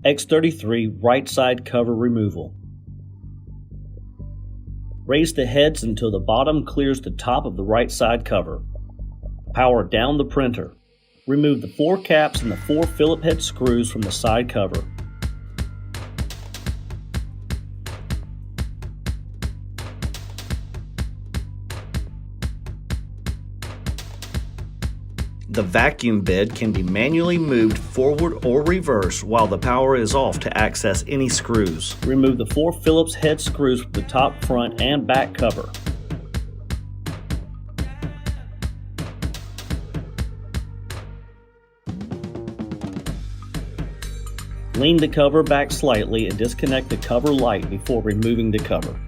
X-33 right side cover removal. Raise the heads until the bottom clears the top of the right side cover. Power down the printer. Remove the 4 caps and the 4 Phillip head screws from the side cover. The vacuum bed can be manually moved forward or reverse while the power is off to access any screws. Remove the 4 Phillips head screws from the top, front, and back cover. Lean the cover back slightly and disconnect the cover light before removing the cover.